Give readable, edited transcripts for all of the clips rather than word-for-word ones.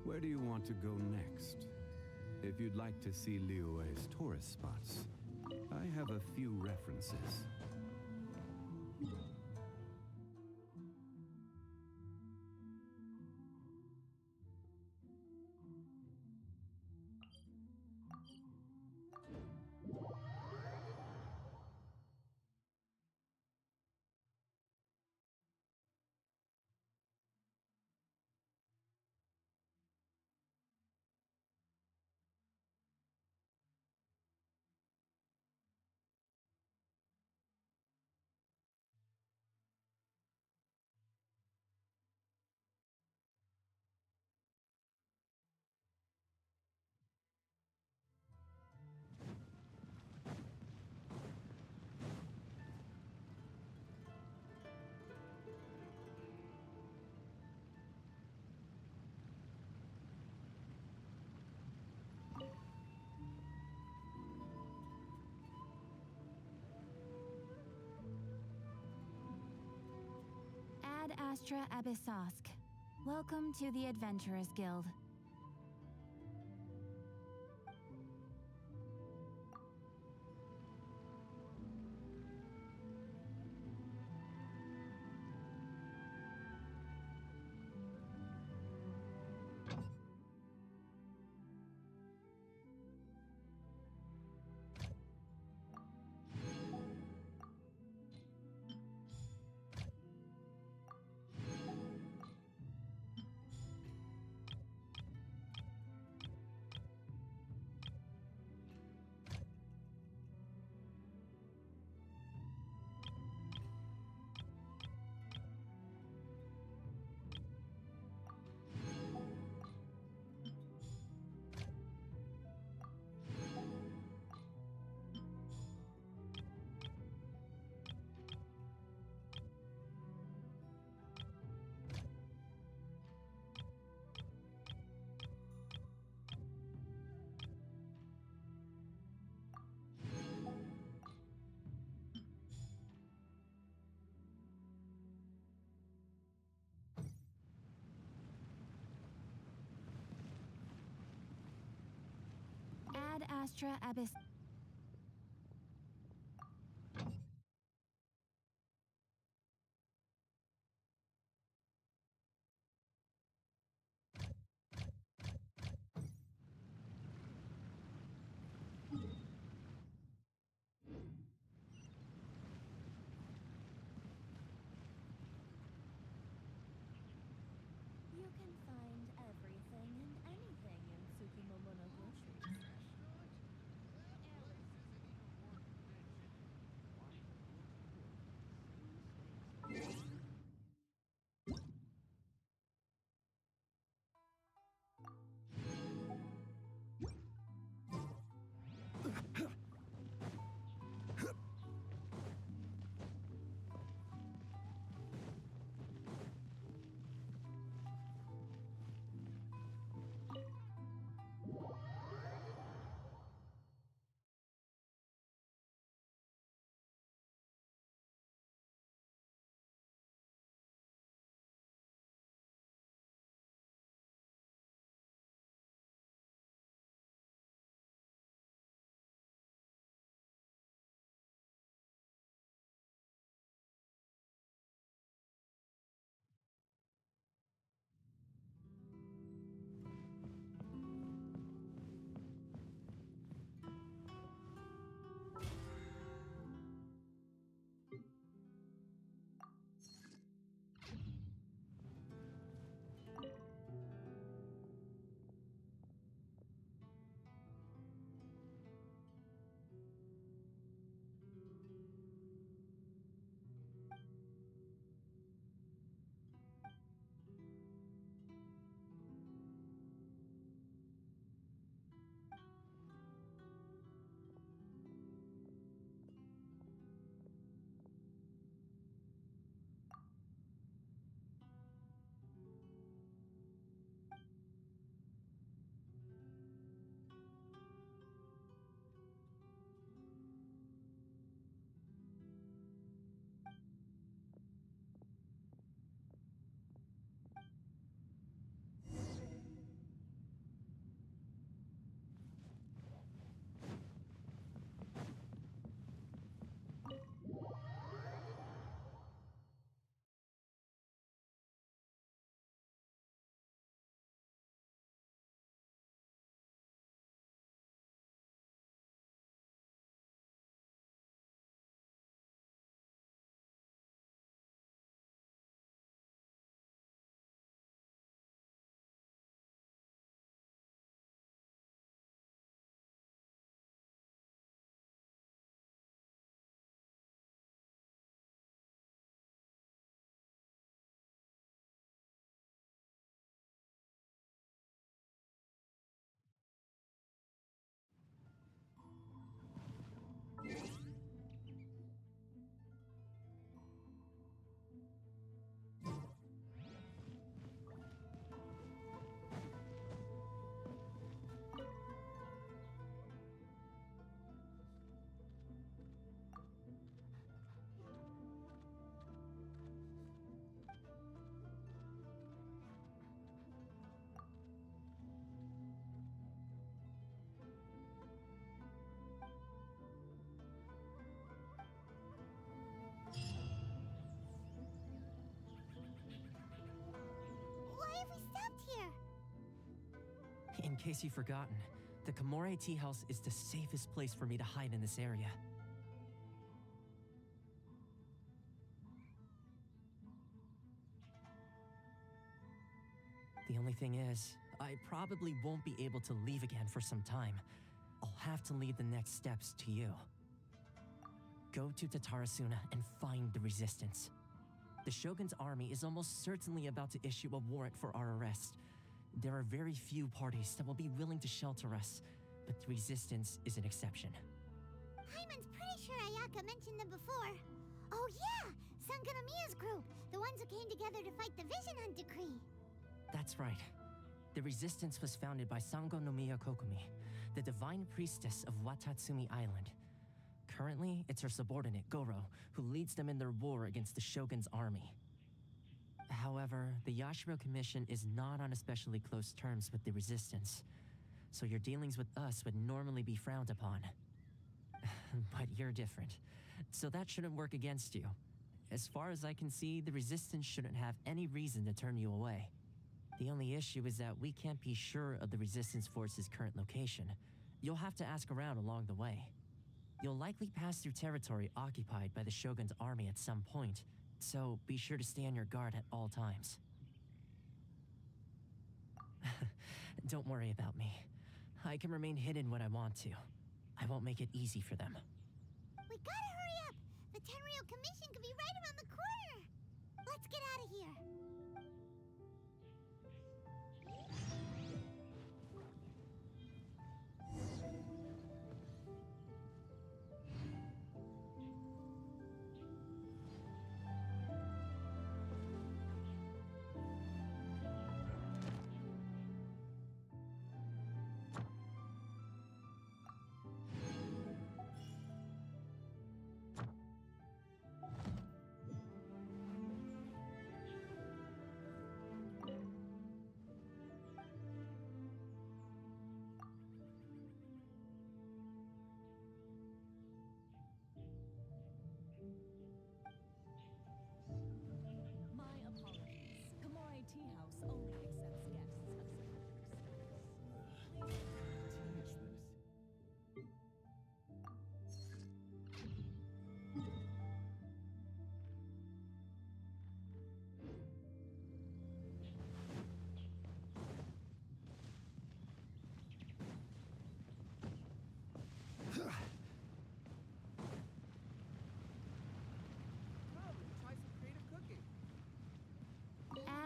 Where do you want to go next? If you'd like to see Liyue's tourist spots, I have a few references. Ad Astra Abyssosk. Welcome to the Adventurers Guild. Ad Astra Abyss. You can find everything and anything in Tsukumomono groceries. case you've forgotten, the Komore Tea House is the safest place for me to hide in this area. The only thing is, I probably won't be able to leave again for some time. I'll have to leave the next steps to you. Go to Tatarasuna and find the resistance. The Shogun's army is almost certainly about to issue a warrant for our arrest. There are very few parties that will be willing to shelter us, but the resistance is an exception. Hyman's pretty sure Ayaka mentioned them before. Oh yeah! Sangonomiya's group! The ones who came together to fight the Vision Hunt Decree! That's right. The resistance was founded by Sangonomiya Kokumi, the divine priestess of Watatsumi Island. Currently, it's her subordinate, Goro, who leads them in their war against the Shogun's army. However, the Yashiro Commission is not on especially close terms with the resistance, so your dealings with us would normally be frowned upon. But you're different, so that shouldn't work against you. As far as I can see, the resistance shouldn't have any reason to turn you away. The only issue is that we can't be sure of the resistance force's current location. You'll have to ask around along the way. You'll likely pass through territory occupied by the Shogun's army at some point, so be sure to stay on your guard at all times. Don't worry about me. I can remain hidden when I want to. I won't make it easy for them. We gotta hurry up! The Tenryou Commission could be right around the corner! Let's get out of here!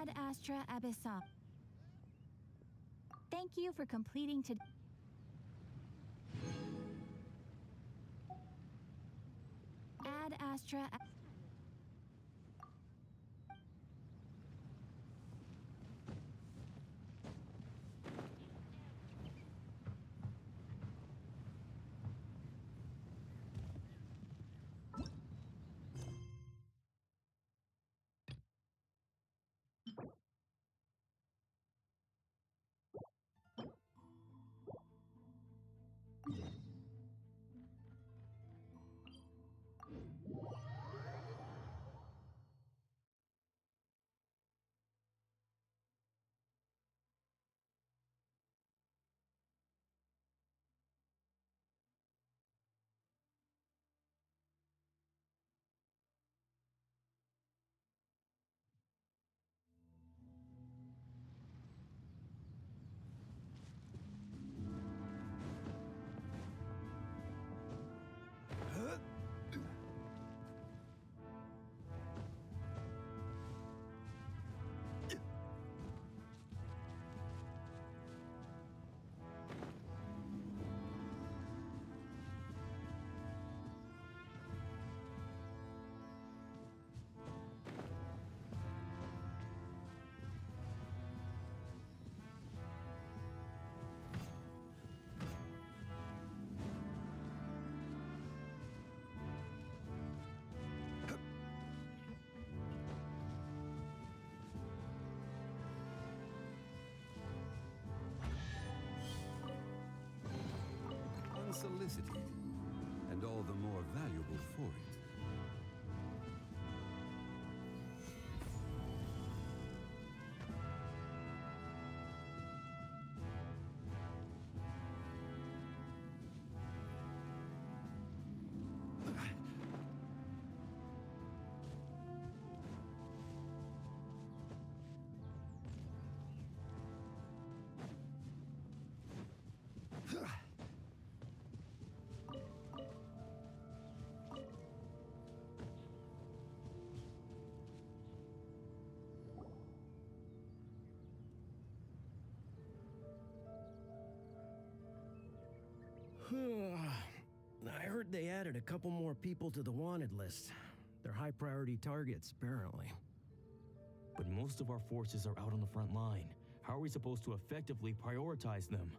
Ad Astra Abyssa. Thank you for completing to. Ad Astra. Unsolicited, and all the more valuable for it. I heard they added a couple more people to the wanted list. They're high priority targets, apparently. But most of our forces are out on the front line. How are we supposed to effectively prioritize them?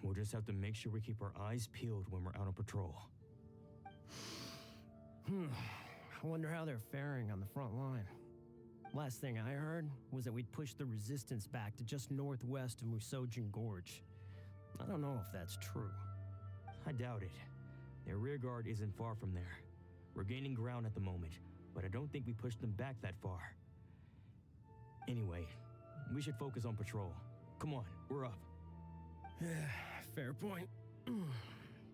We'll just have to make sure we keep our eyes peeled when we're out on patrol. I wonder how they're faring on the front line. Last thing I heard was that we'd pushed the resistance back to just northwest of Musojin Gorge. I don't know if that's true. I doubt it. Their rear guard isn't far from there. We're gaining ground at the moment, but I don't think we pushed them back that far. Anyway, we should focus on patrol. Come on, we're up. Fair point.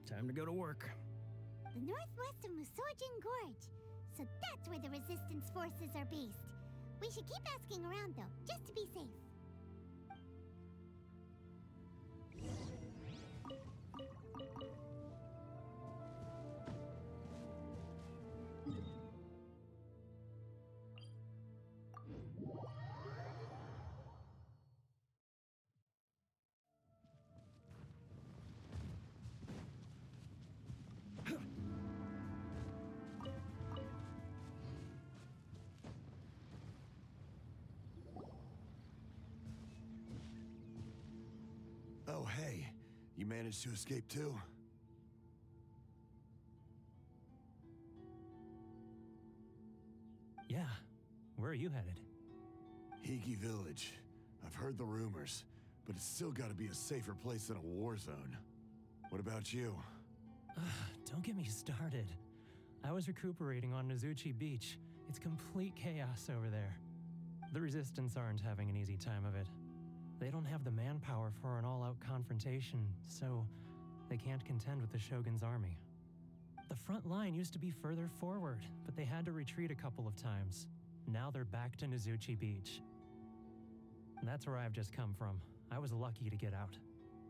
Time to go to work. The northwest of Musojin Gorge. So that's where the resistance forces are based. We should keep asking around, though, just to be safe. Oh, hey. You managed to escape too? Yeah. Where are you headed? Higi Village. I've heard the rumors, but it's still gotta be a safer place than a war zone. What about you? Don't get me started. I was recuperating on Nozuchi Beach. It's complete chaos over there. The Resistance aren't having an easy time of it. They don't have the manpower for an all-out confrontation, so they can't contend with the Shogun's army. The front line used to be further forward, but they had to retreat a couple of times. Now they're back to Nozuchi Beach. That's where I've just come from. I was lucky to get out.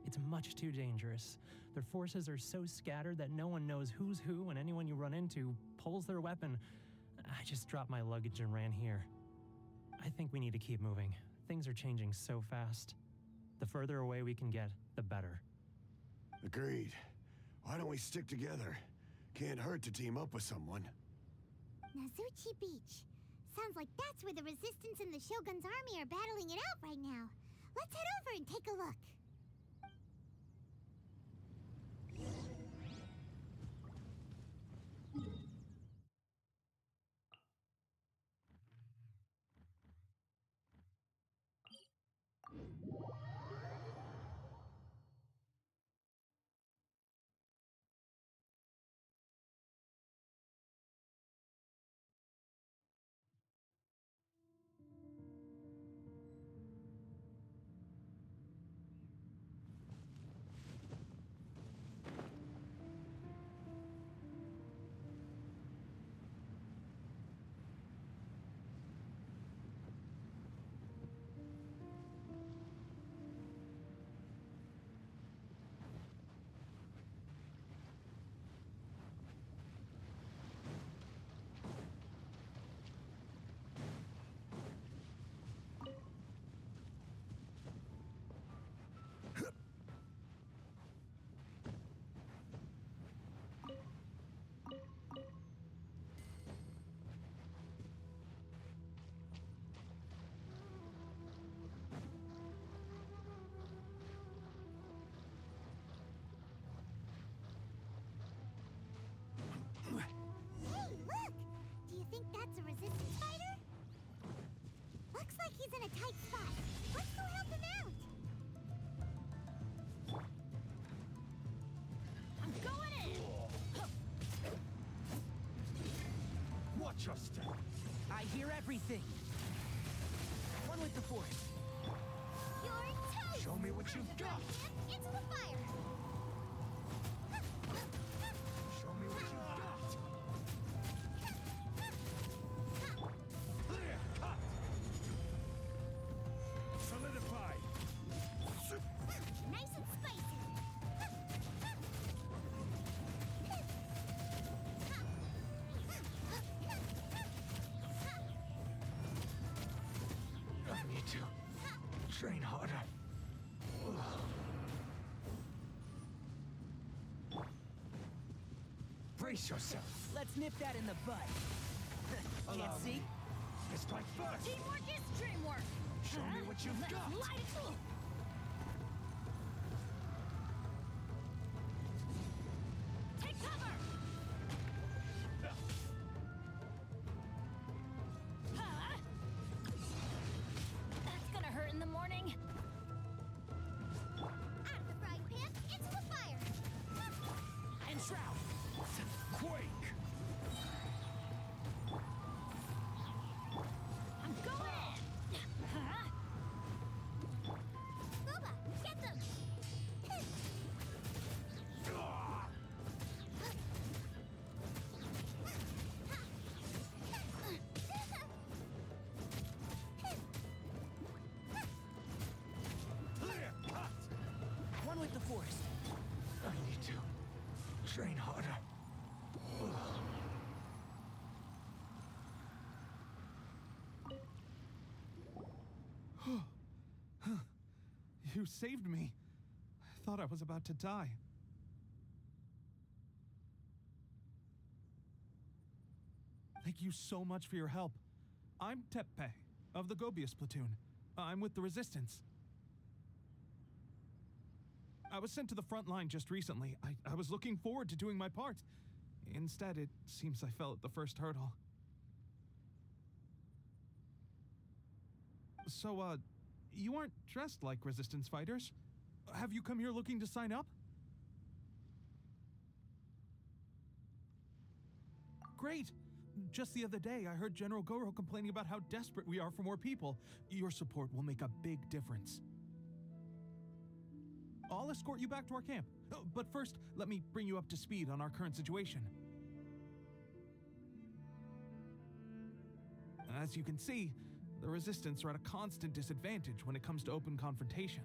It's much too dangerous. Their forces are so scattered that no one knows who's who, and anyone you run into pulls their weapon. I just dropped my luggage and ran here. I think we need to keep moving. Things are changing so fast. The further away we can get, the better. Agreed. Why don't we stick together? Can't hurt to team up with someone. Nozuchi Beach. Sounds like that's where the Resistance and the Shogun's army are battling it out right now. Let's head over and take a look. He's in a tight spot. Let's go help him out. I'm going in. Watch your step. I hear everything. One with the force. You're toast. Show me what you've got. Into the fire. Show me what you've got. Clear cut. Solidified. Nice and spicy. I need to train harder. Brace yourself. Let's nip that in the bud. Allow Can't see? me. Strike first. Teamwork is dreamwork. Show me what you've Let's got. light it. Take cover. Huh? That's gonna hurt in the morning. Out of the frying pan, into the fire. And shroud. Quake. I'm going in. Huh? Boba, get them. Clear cut. One with the force. I need to train harder. You saved me. I thought I was about to die. Thank you so much for your help. I'm Teppe, of the Gobius platoon. I'm with the Resistance. I was sent to the front line just recently. I was looking forward to doing my part. Instead, it seems I fell at the first hurdle. So, you aren't dressed like Resistance fighters. Have you come here looking to sign up? Great! Just the other day, I heard General Goro complaining about how desperate we are for more people. Your support will make a big difference. I'll escort you back to our camp. But first, let me bring you up to speed on our current situation. As you can see, the Resistance are at a constant disadvantage when it comes to open confrontation.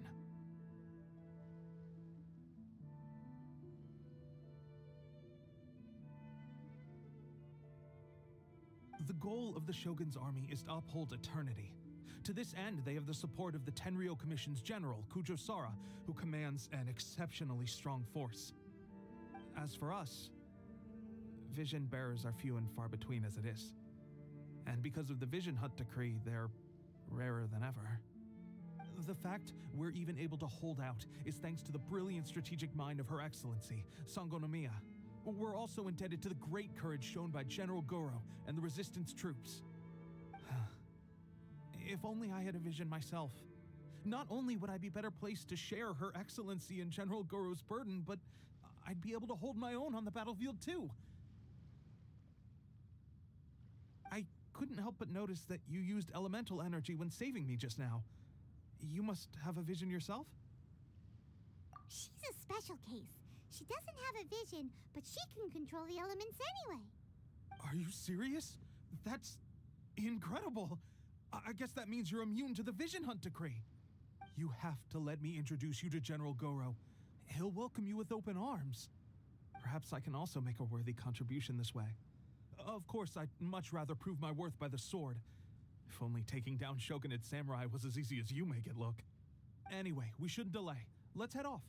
The goal of the Shogun's army is to uphold eternity. To this end, they have the support of the Tenryou Commission's general, Kujo Sara, who commands an exceptionally strong force. As for us, vision bearers are few and far between as it is. And because of the Vision Hut decree, they're rarer than ever. The fact we're even able to hold out is thanks to the brilliant strategic mind of Her Excellency, Sango Nomiya. We're also indebted to the great courage shown by General Goro and the Resistance troops. If only I had a vision myself. Not only would I be better placed to share Her Excellency and General Goro's burden, but I'd be able to hold my own on the battlefield too. I couldn't help but notice that you used elemental energy when saving me just now. You must have a vision yourself? She's a special case. She doesn't have a vision, but she can control the elements anyway. Are you serious? That's incredible. I guess that means you're immune to the Vision Hunt decree. You have to let me introduce you to General Goro. He'll welcome you with open arms. Perhaps I can also make a worthy contribution this way. Of course, I'd much rather prove my worth by the sword. If only taking down Shogunate samurai was as easy as you make it look. Anyway, we shouldn't delay. Let's head off.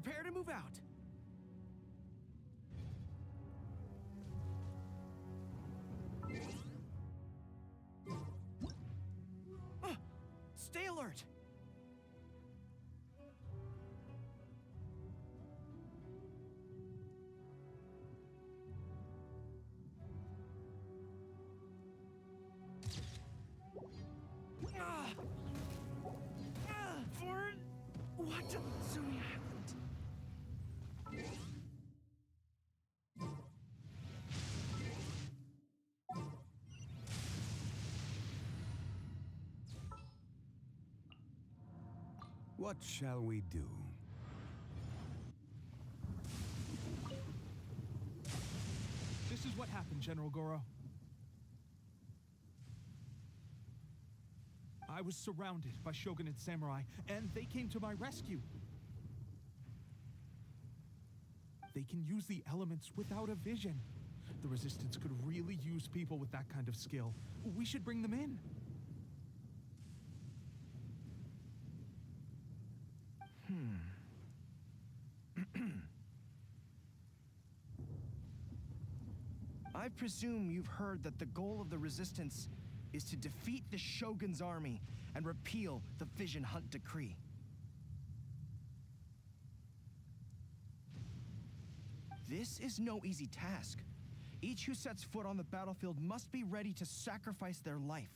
Prepare to move out. Stay alert! For Watatsumi Island. What shall we do? This is what happened, General Goro. I was surrounded by Shogunate samurai, and they came to my rescue. They can use the elements without a vision. The Resistance could really use people with that kind of skill. We should bring them in. I presume you've heard that the goal of the Resistance is to defeat the Shogun's army and repeal the Vision Hunt Decree. This is no easy task. Each who sets foot on the battlefield must be ready to sacrifice their life.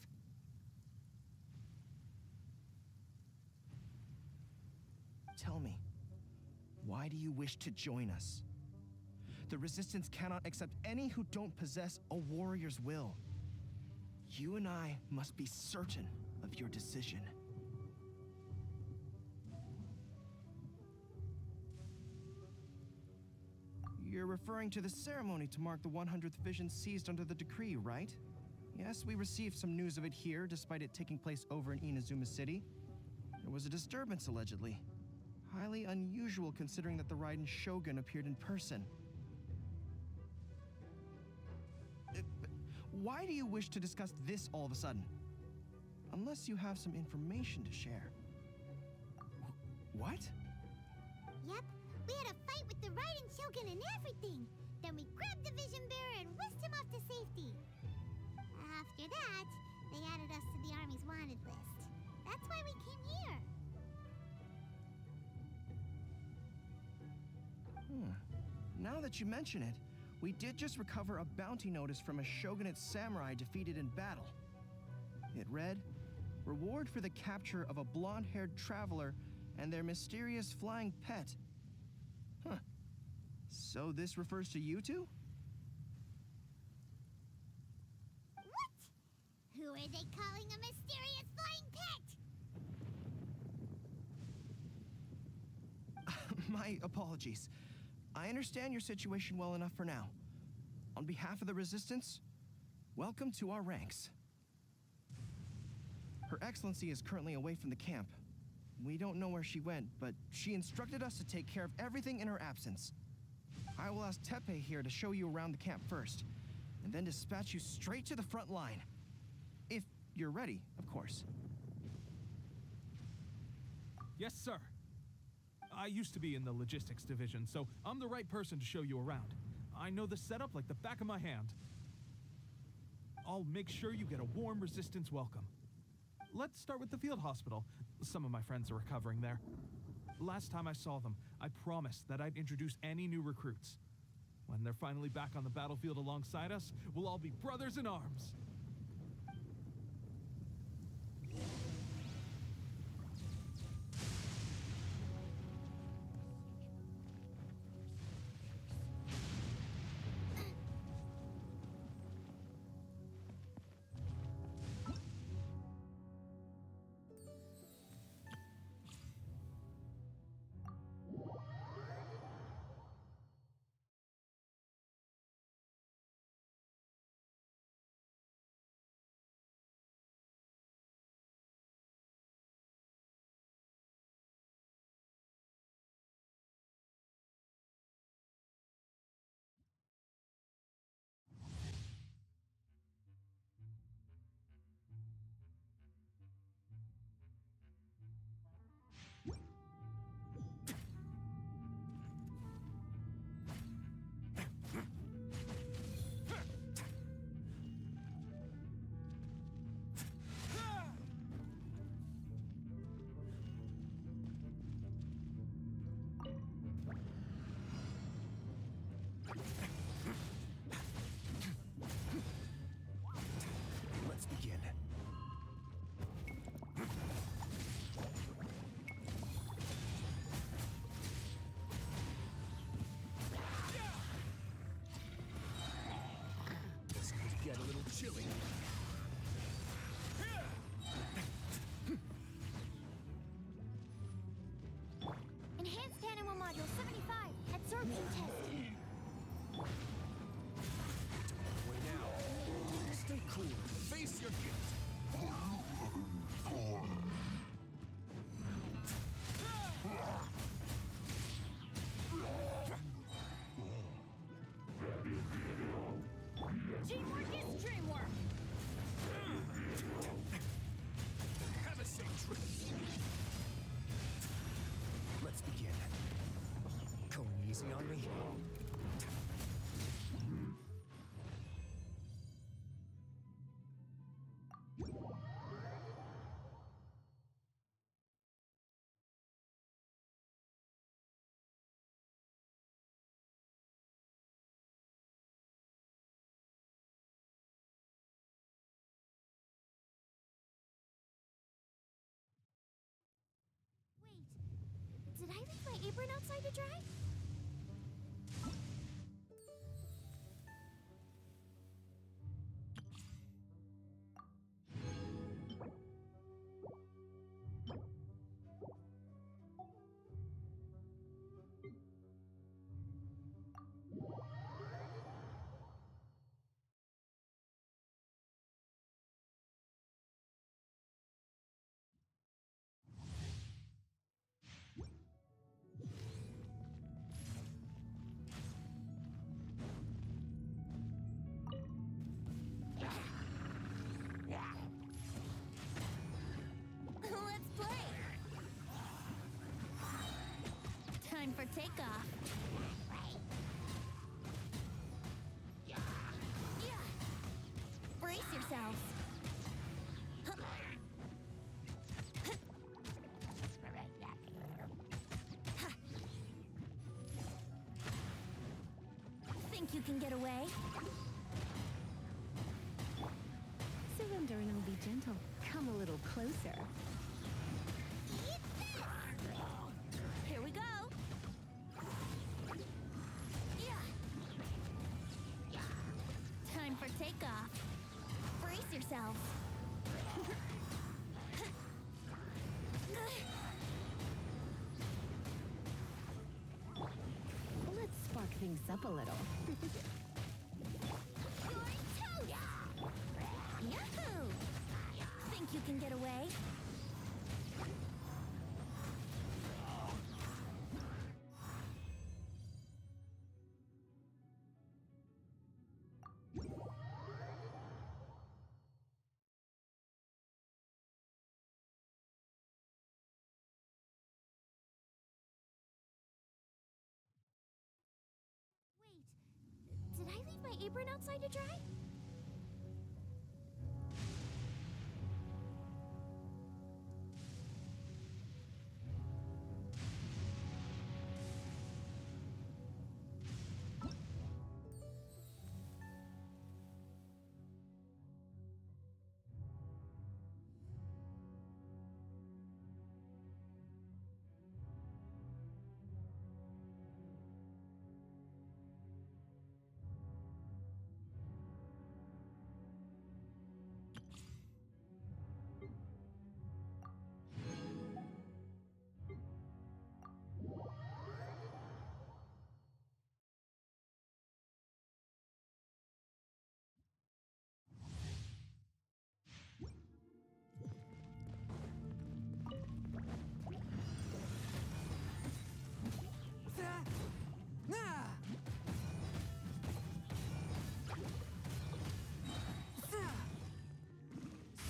Tell me, why do you wish to join us? The Resistance cannot accept any who don't possess a warrior's will. You and I must be certain of your decision. You're referring to the ceremony to mark the 100th vision seized under the decree, right? Yes, we received some news of it here, despite it taking place over in Inazuma City. There was a disturbance, allegedly. Highly unusual considering that the Raiden Shogun appeared in person. Why do you wish to discuss this all of a sudden? Unless you have some information to share. What? Yep, we had a fight with the Raiden Shogun and everything. Then we grabbed the Vision Bearer and whisked him off to safety. After that, they added us to the Army's wanted list. That's why we came here. Now that you mention it, we did just recover a bounty notice from a Shogunate samurai defeated in battle. It read, "Reward for the capture of a blonde-haired traveler and their mysterious flying pet." Huh. So this refers to you two? What? Who are they calling a mysterious flying pet? My apologies. I understand your situation well enough for now. On behalf of the Resistance, welcome to our ranks. Her Excellency is currently away from the camp. We don't know where she went, but she instructed us to take care of everything in her absence. I will ask Teppei here to show you around the camp first, and then dispatch you straight to the front line. If you're ready, of course. Yes, sir. I used to be in the logistics division, so I'm the right person to show you around. I know the setup like the back of my hand. I'll make sure you get a warm Resistance welcome. Let's start with the field hospital. Some of my friends are recovering there. Last time I saw them, I promised that I'd introduce any new recruits. When they're finally back on the battlefield alongside us, we'll all be brothers in arms. get a little chilly. Enhanced Animal Module 75. Absorption test. Way now. Stay cool. Face your guilt. Teamwork is dreamwork! Have a safe trip. Let's begin. Going easy on me? Wait, did I leave my apron outside to dry? Let's play! Time for takeoff. Yeah. Brace yourselves. Think you can get away? Surrender and I'll be gentle. Come a little closer. Eat this! Here we go. Yeah. Time for takeoff. Brace yourselves. Let's spark things up a little. Going toast! Yahoo! Think you can get away? Wait, did I leave my apron outside to dry?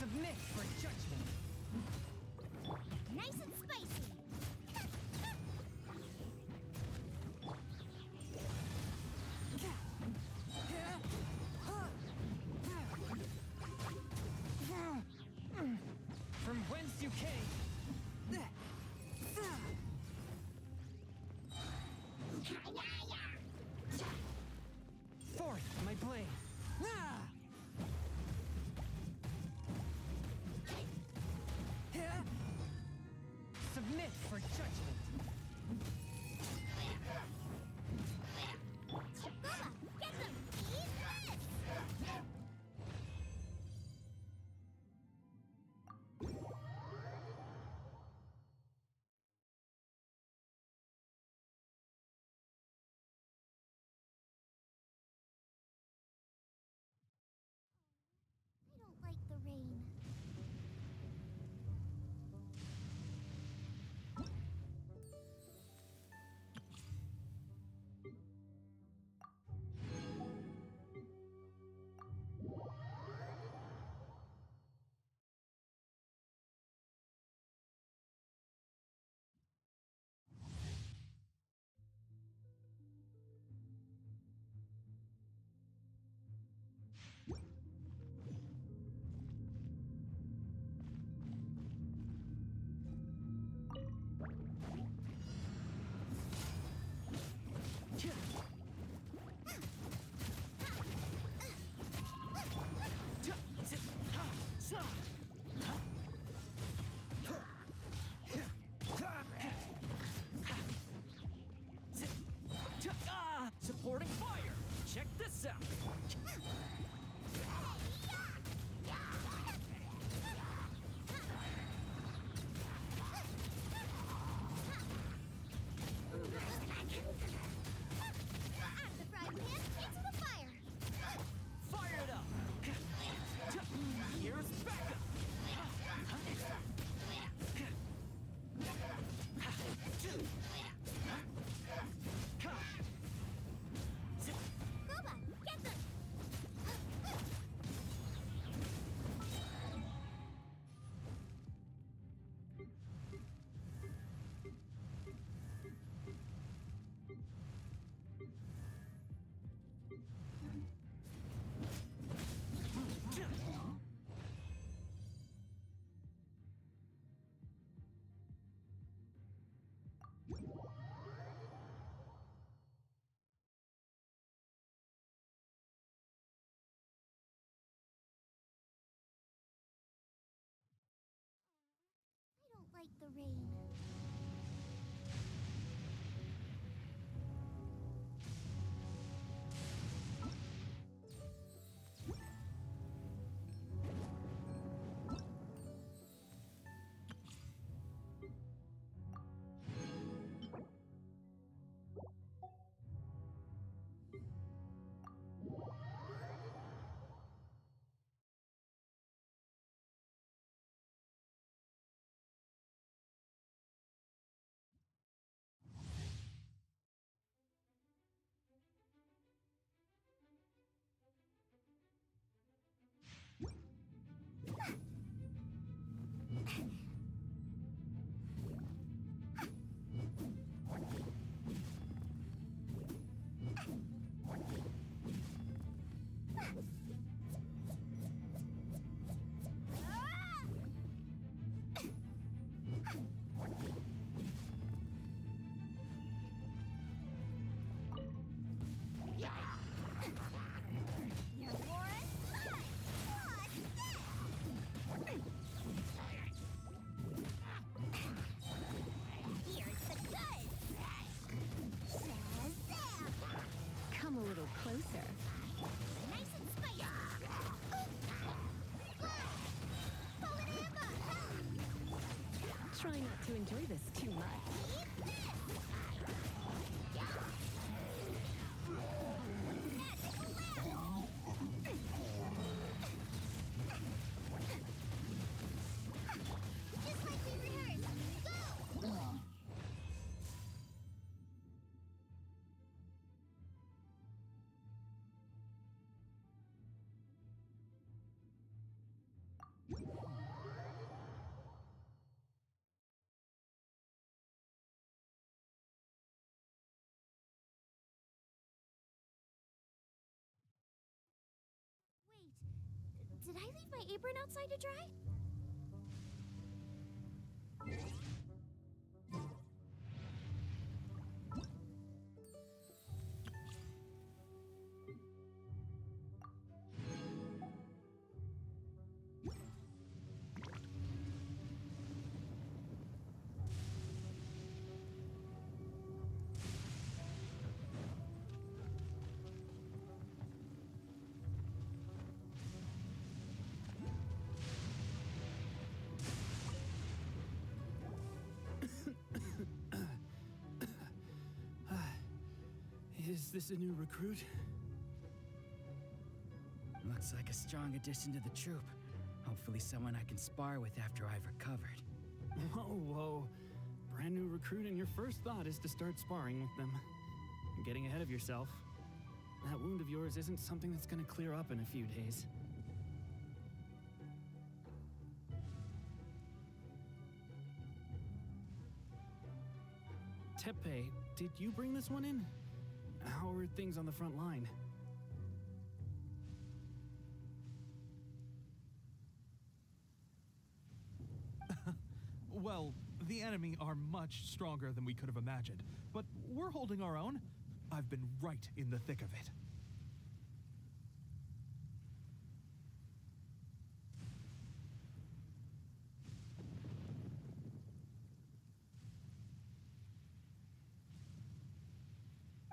Submit for judgment. Nice and spicy. From whence you came. Forth, my blade. Submit for judgment. Bubba, get them! Eat this! the rain. Come a little closer. Nice and spicy. Try not to enjoy this too much. Just like we rehearsed. Go! Wait, did I leave my apron outside to dry? Is this a new recruit? Looks like a strong addition to the troop. Hopefully someone I can spar with after I've recovered. Whoa. Brand new recruit and your first thought is to start sparring with them. You're getting ahead of yourself. That wound of yours isn't something that's gonna clear up in a few days. Tepe, did you bring this one in? How are things on the front line? Well, the enemy are much stronger than we could have imagined, but we're holding our own. I've been right in the thick of it.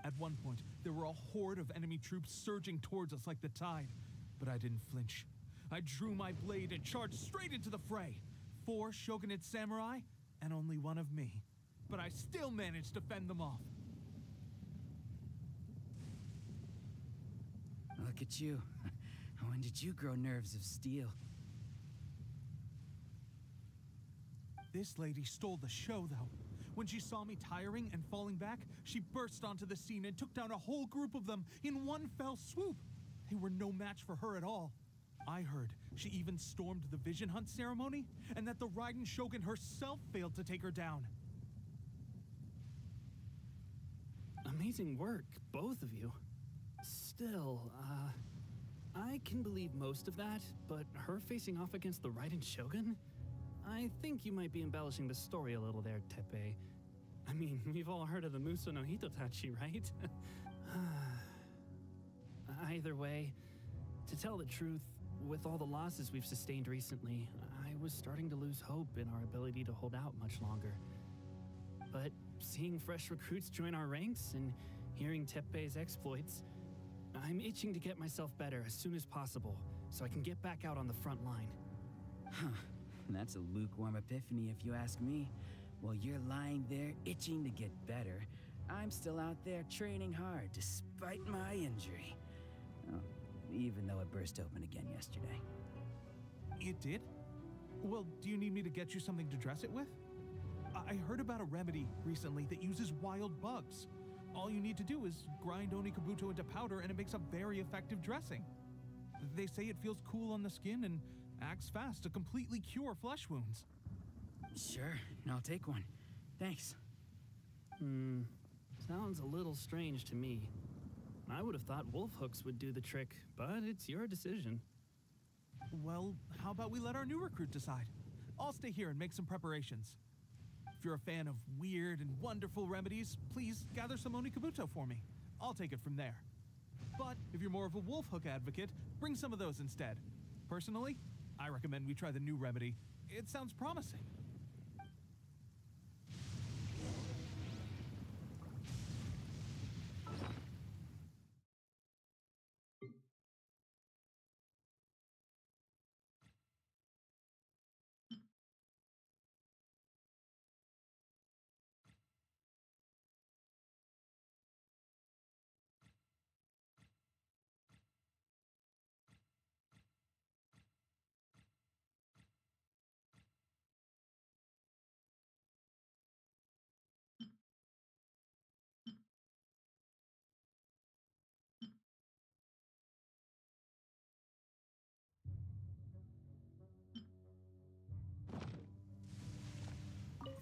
At one point, there were a horde of enemy troops surging towards us like the tide, but I didn't flinch. I drew my blade and charged straight into the fray. 4 shogunate samurai, and only one of me. But I still managed to fend them off. Look at you. When did you grow nerves of steel? This lady stole the show, though. When she saw me tiring and falling back, she burst onto the scene and took down a whole group of them in one fell swoop. They were no match for her at all. I heard she even stormed the Vision Hunt ceremony, and that the Raiden Shogun herself failed to take her down. Amazing work, both of you. Still, I can believe most of that, but her facing off against the Raiden Shogun? I think you might be embellishing the story a little there, Tepe. I mean, we've all heard of the Muso no Hitotachi, right? Either way, to tell the truth, with all the losses we've sustained recently, I was starting to lose hope in our ability to hold out much longer. But seeing fresh recruits join our ranks and hearing Teppei's exploits, I'm itching to get myself better as soon as possible so I can get back out on the front line. Huh. That's a lukewarm epiphany if you ask me. While you're lying there itching to get better, I'm still out there training hard despite my injury. Oh, even though it burst open again yesterday. It did? Well, do you need me to get you something to dress it with? I heard about a remedy recently that uses wild bugs. All you need to do is grind Onikabuto into powder and it makes a very effective dressing. They say it feels cool on the skin and acts fast to completely cure flesh wounds. Sure, I'll take one. Thanks. Sounds a little strange to me. I would have thought wolf hooks would do the trick, but it's your decision. Well, how about we let our new recruit decide? I'll stay here and make some preparations. If you're a fan of weird and wonderful remedies, please gather some Onikabuto for me. I'll take it from there. But if you're more of a wolf hook advocate, bring some of those instead. Personally, I recommend we try the new remedy. It sounds promising.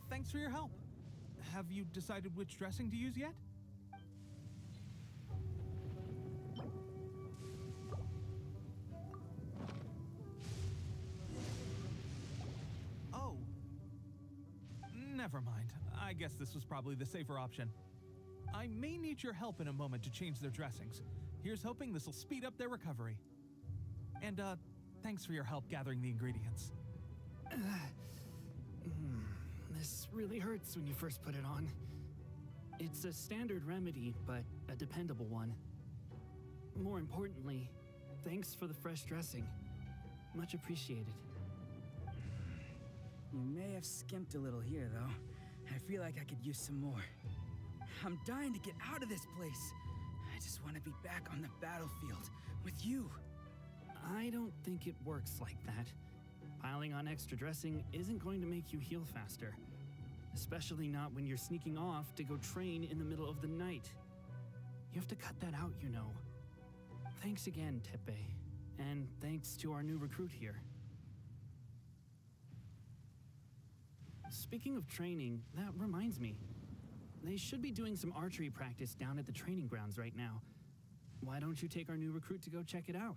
Thanks for your help. Have you decided which dressing to use yet? Oh. Never mind. I guess this was probably the safer option. I may need your help in a moment to change their dressings. Here's hoping this will speed up their recovery. And, thanks for your help gathering the ingredients. This really hurts when you first put it on. It's a standard remedy, but a dependable one. More importantly, thanks for the fresh dressing. Much appreciated. You may have skimped a little here, though. I feel like I could use some more. I'm dying to get out of this place. I just want to be back on the battlefield with you. I don't think it works like that. Piling on extra dressing isn't going to make you heal faster. Especially not when you're sneaking off to go train in the middle of the night. You have to cut that out, you know. Thanks again, Teppei. And thanks to our new recruit here. Speaking of training, that reminds me. They should be doing some archery practice down at the training grounds right now. Why don't you take our new recruit to go check it out?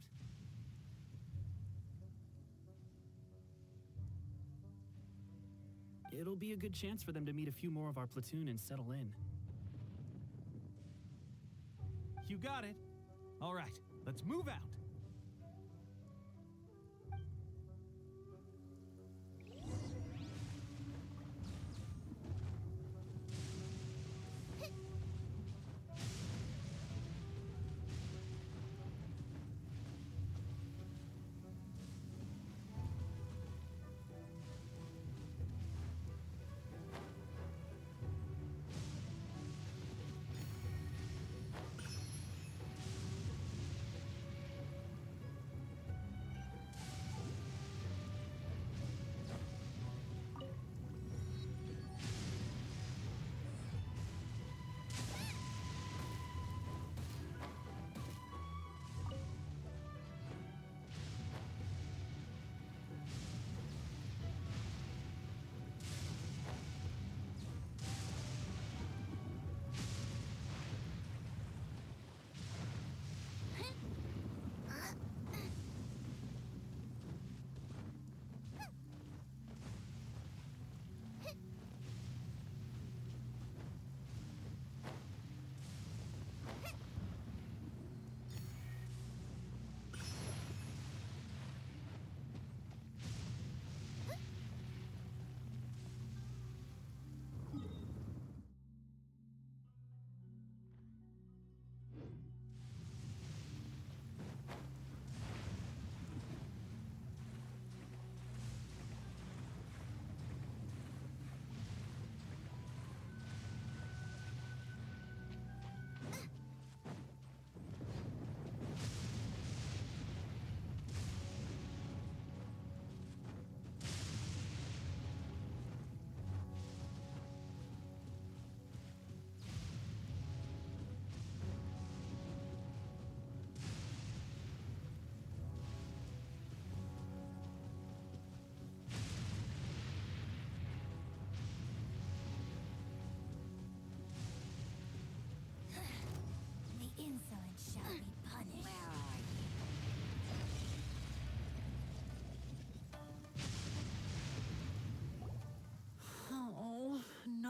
It'll be a good chance for them to meet a few more of our platoon and settle in. You got it. All right, let's move out.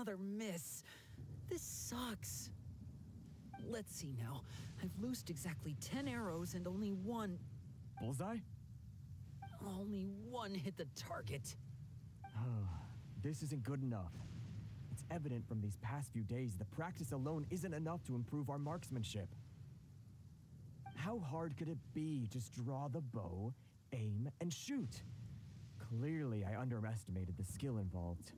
another miss. This sucks. Let's see now. I've loosed exactly 10 arrows and only one Bullseye? hit the target. Oh, this isn't good enough. It's evident from these past few days the practice alone isn't enough to improve our marksmanship. How hard could it be? Just draw the bow, aim, and shoot. Clearly, I underestimated the skill involved.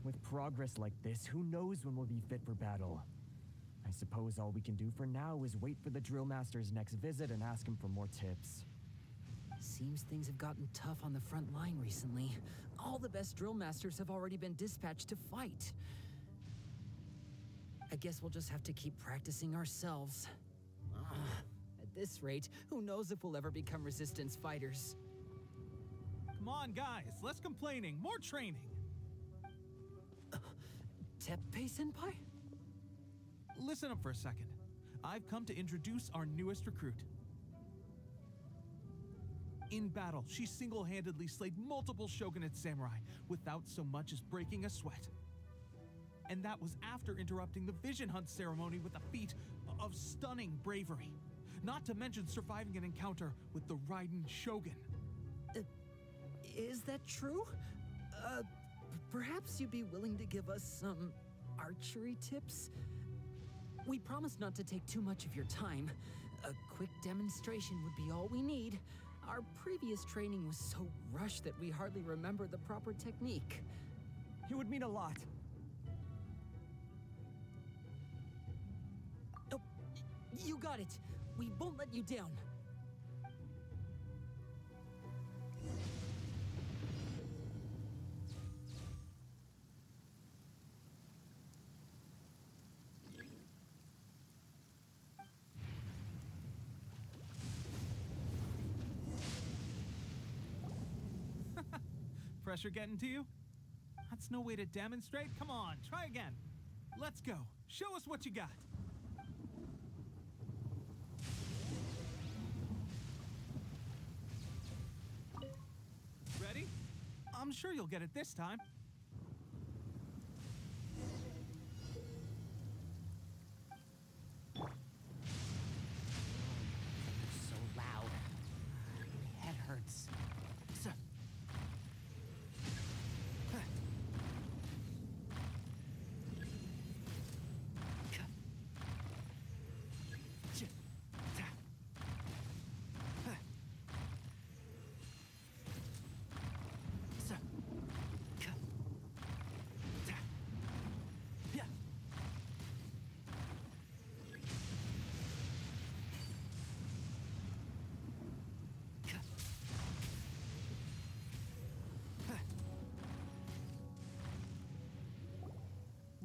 With progress like this, who knows when we'll be fit for battle? I suppose all we can do for now is wait for the drill master's next visit and ask him for more tips. Seems things have gotten tough on the front line recently. All the best drill masters have already been dispatched to fight. I guess we'll just have to keep practicing ourselves. At this rate, who knows if we'll ever become resistance fighters. Come on, guys, less complaining, more training. Teppei-senpai? Listen up for a second. I've come to introduce our newest recruit. In battle, she single-handedly slayed multiple shogunate samurai without so much as breaking a sweat. And that was after interrupting the vision hunt ceremony with a feat of stunning bravery. Not to mention surviving an encounter with the Raiden Shogun. Is that true? Perhaps you'd be willing to give us some archery tips? We promise not to take too much of your time. A quick demonstration would be all we need. Our previous training was so rushed that we hardly remember the proper technique. It would mean a lot. Oh, you got it. We won't let you down. Pressure getting to you? That's no way to demonstrate. Come on, try again. Let's go. Show us what you got. Ready? I'm sure you'll get it this time. So loud. My head hurts.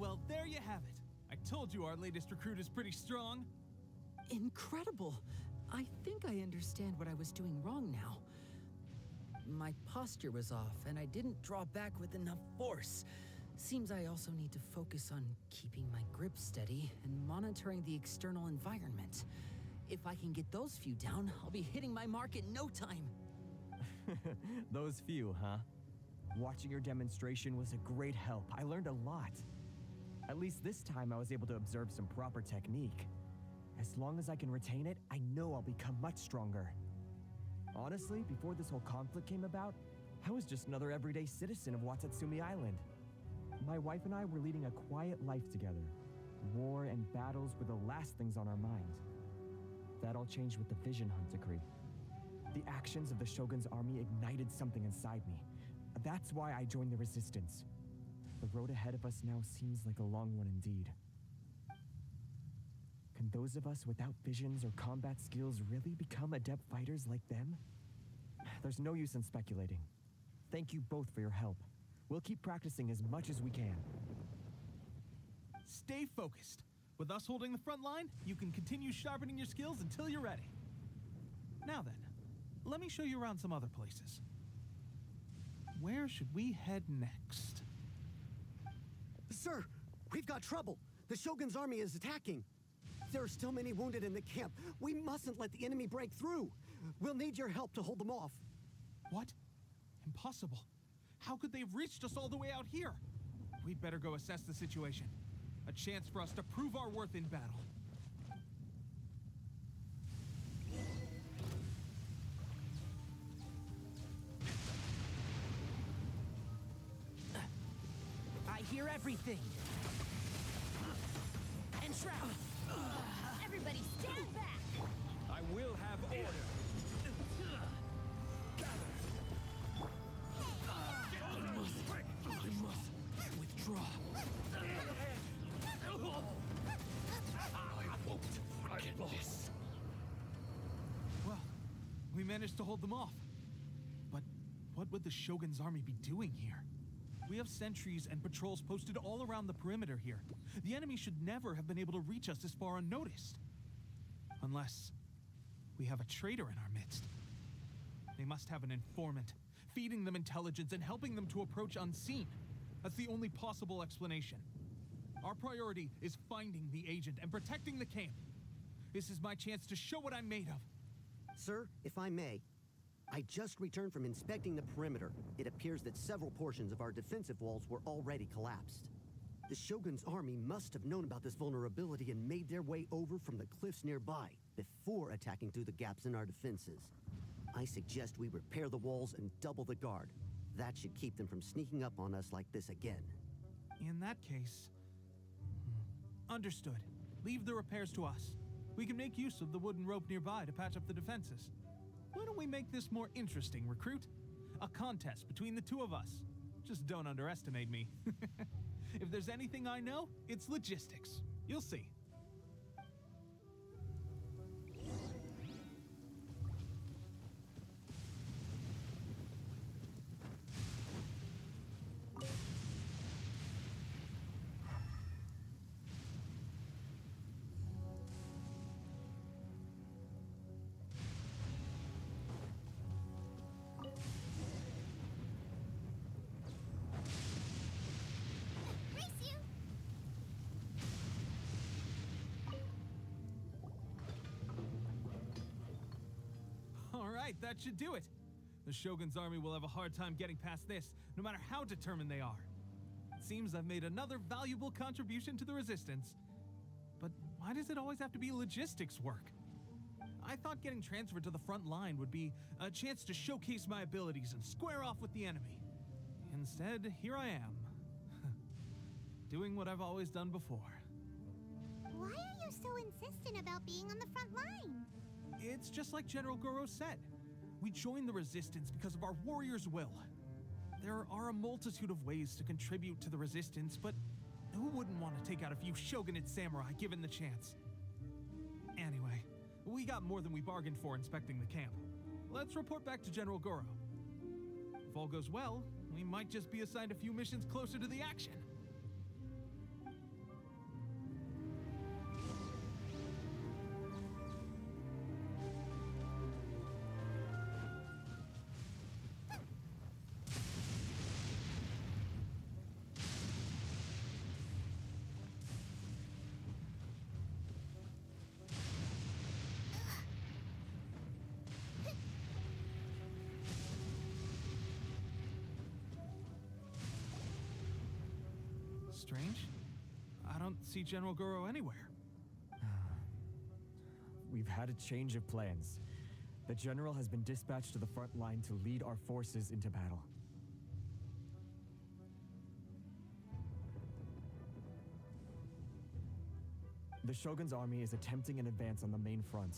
Well, there you have it. I told you our latest recruit is pretty strong. Incredible! I think I understand what I was doing wrong now. My posture was off, and I didn't draw back with enough force. Seems I also need to focus on keeping my grip steady and monitoring the external environment. If I can get those few down, I'll be hitting my mark in no time. Those few, huh? Watching your demonstration was a great help. I learned a lot. At least this time I was able to observe some proper technique. As long as I can retain it, I know I'll become much stronger. Honestly, before this whole conflict came about, I was just another everyday citizen of Watatsumi Island. My wife and I were leading a quiet life together. War and battles were the last things on our mind. That all changed with the Vision Hunt decree. The actions of the Shogun's army ignited something inside me. That's why I joined the resistance. The road ahead of us now seems like a long one indeed. Can those of us without visions or combat skills really become adept fighters like them? There's no use in speculating. Thank you both for your help. We'll keep practicing as much as we can. Stay focused. With us holding the front line, you can continue sharpening your skills until you're ready. Now then, let me show you around some other places. Where should we head next? Sir, we've got trouble. The Shogun's army is attacking. There are still many wounded in the camp. We mustn't let the enemy break through. We'll need your help to hold them off. What? Impossible. How could they have reached us all the way out here? We'd better go assess the situation. A chance for us to prove our worth in battle. I hear everything. Enshroud! Everybody stand back! I will have order. I must withdraw. I won't forget this. Well, we managed to hold them off. But what would the Shogun's army be doing here? We have sentries and patrols posted all around the perimeter here. The enemy should never have been able to reach us this far unnoticed. Unless we have a traitor in our midst. They must have an informant, feeding them intelligence and helping them to approach unseen. That's the only possible explanation. Our priority is finding the agent and protecting the camp. This is my chance to show what I'm made of. Sir, if I may, I just returned from inspecting the perimeter. It appears that several portions of our defensive walls were already collapsed. The Shogun's army must have known about this vulnerability and made their way over from the cliffs nearby before attacking through the gaps in our defenses. I suggest we repair the walls and double the guard. That should keep them from sneaking up on us like this again. In that case... Understood. Leave the repairs to us. We can make use of the wooden rope nearby to patch up the defenses. Why don't we make this more interesting, recruit? A contest between the two of us. Just don't underestimate me. If there's anything I know, it's logistics. You'll see. Right, that should do it. The Shogun's army will have a hard time getting past this, no matter how determined they are. It seems I've made another valuable contribution to the Resistance. But why does it always have to be logistics work? I thought getting transferred to the front line would be a chance to showcase my abilities and square off with the enemy. Instead, here I am. Doing what I've always done before. Why are you so insistent about being on the front line? It's just like General Goro said. We joined the Resistance because of our warriors' will. There are a multitude of ways to contribute to the Resistance, but who wouldn't want to take out a few shogunate samurai given the chance? Anyway, we got more than we bargained for inspecting the camp. Let's report back to General Goro. If all goes well, we might just be assigned a few missions closer to the action. Strange. I don't see General Goro anywhere. We've had a change of plans. The general has been dispatched to the front line to lead our forces into battle. The Shogun's army is attempting an advance on the main front.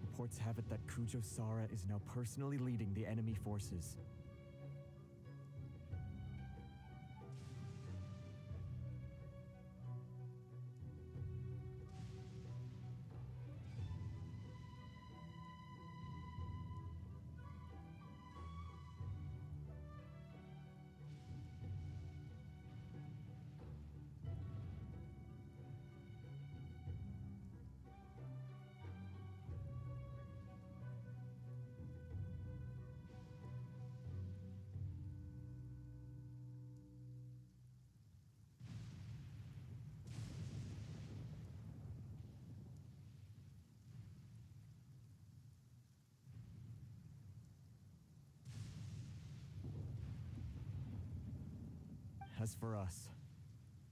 Reports have it that Kujo Sara is now personally leading the enemy forces. as for us,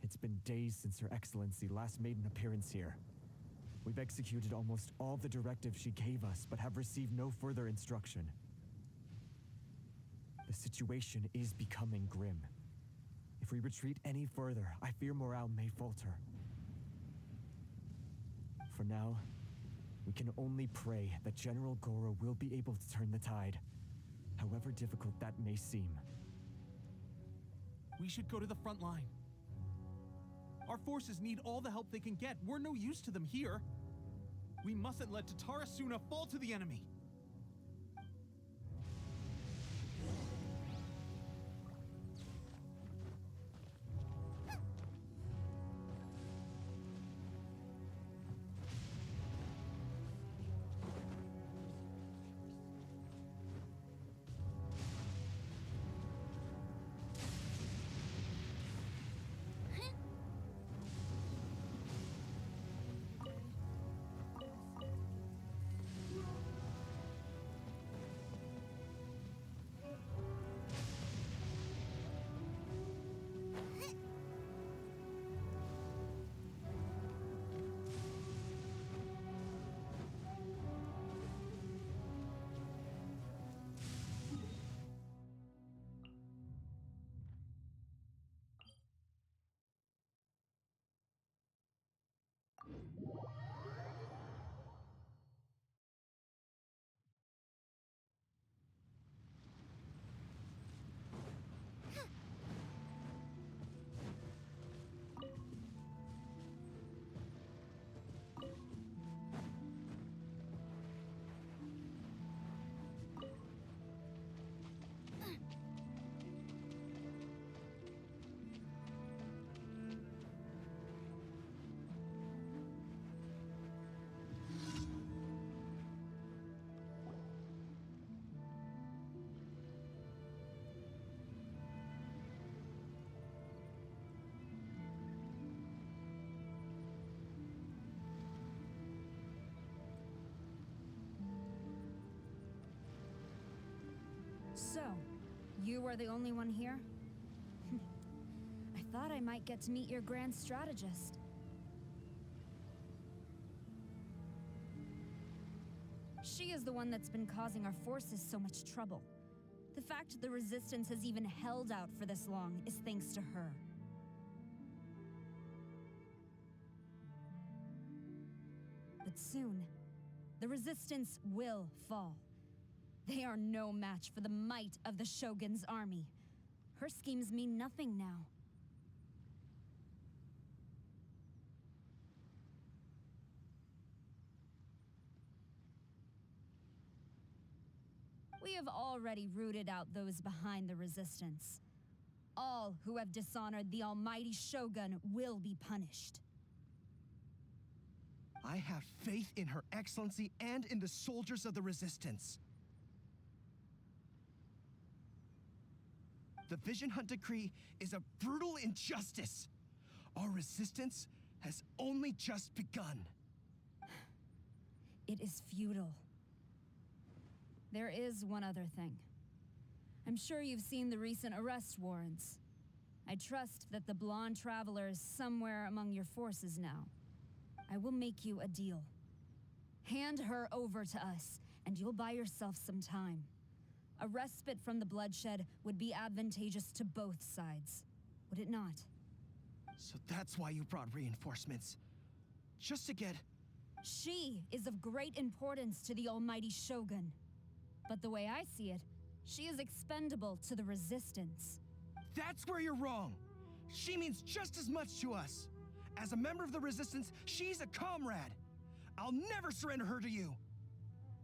it's been days since Her Excellency last made an appearance here. We've executed almost all the directives she gave us, but have received no further instruction. The situation is becoming grim. If we retreat any further, I fear morale may falter. For now, we can only pray that General Goro will be able to turn the tide, however difficult that may seem. We should go to the front line. Our forces need all the help they can get. We're no use to them here. We mustn't let Tatarasuna fall to the enemy. So, you are the only one here? I thought I might get to meet your grand strategist. She is the one that's been causing our forces so much trouble. The fact the Resistance has even held out for this long is thanks to her. But soon, the Resistance will fall. They are no match for the might of the Shogun's army. Her schemes mean nothing now. We have already rooted out those behind the Resistance. All who have dishonored the almighty Shogun will be punished. I have faith in Her Excellency and in the soldiers of the Resistance. The Vision Hunt Decree is a brutal injustice. Our resistance has only just begun. It is futile. There is one other thing. I'm sure you've seen the recent arrest warrants. I trust that the blonde traveler is somewhere among your forces now. I will make you a deal. Hand her over to us, and you'll buy yourself some time. A respite from the bloodshed would be advantageous to both sides, would it not? So that's why you brought reinforcements. Just to get... She is of great importance to the almighty Shogun. But the way I see it, she is expendable to the Resistance. That's where you're wrong. She means just as much to us. As a member of the Resistance, she's a comrade. I'll never surrender her to you.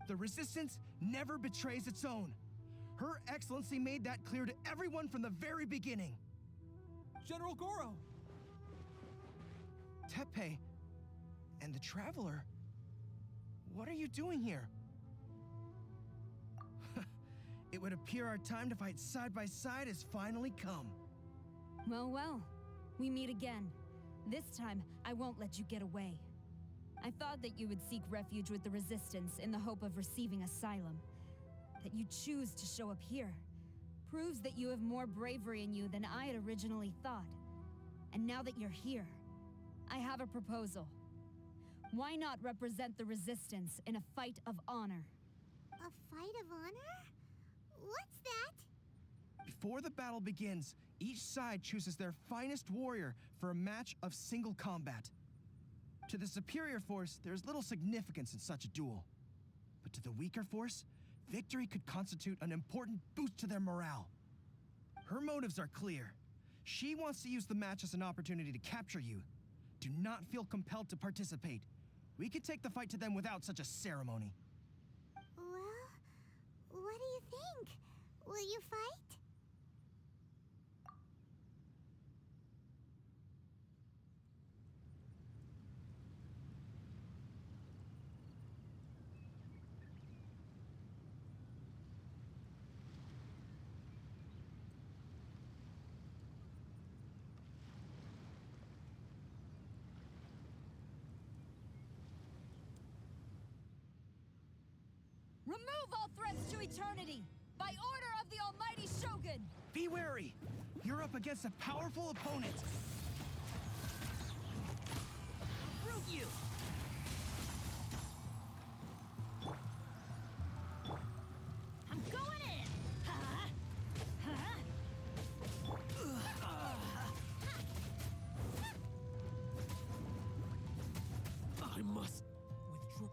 The Resistance never betrays its own. Her Excellency made that clear to everyone from the very beginning. General Goro! Teppei and the Traveler, what are you doing here? It would appear our time to fight side by side has finally come. Well, well, we meet again. This time, I won't let you get away. I thought that you would seek refuge with the Resistance in the hope of receiving asylum. That you choose to show up here. proves that you have more bravery in you than I had originally thought. And now that you're here, I have a proposal. Why not represent the Resistance in a fight of honor? A fight of honor? What's that? Before the battle begins, each side chooses their finest warrior for a match of single combat. To the superior force, there's little significance in such a duel. But to the weaker force, victory could constitute an important boost to their morale. Her motives are clear. She wants to use the match as an opportunity to capture you. Do not feel compelled to participate. We could take the fight to them without such a ceremony. Well, what do you think? Will you fight? Remove all threats to eternity! By order of the Almighty Shogun! Be wary! You're up against a powerful opponent! Prove you! I'm going in! I must withdraw.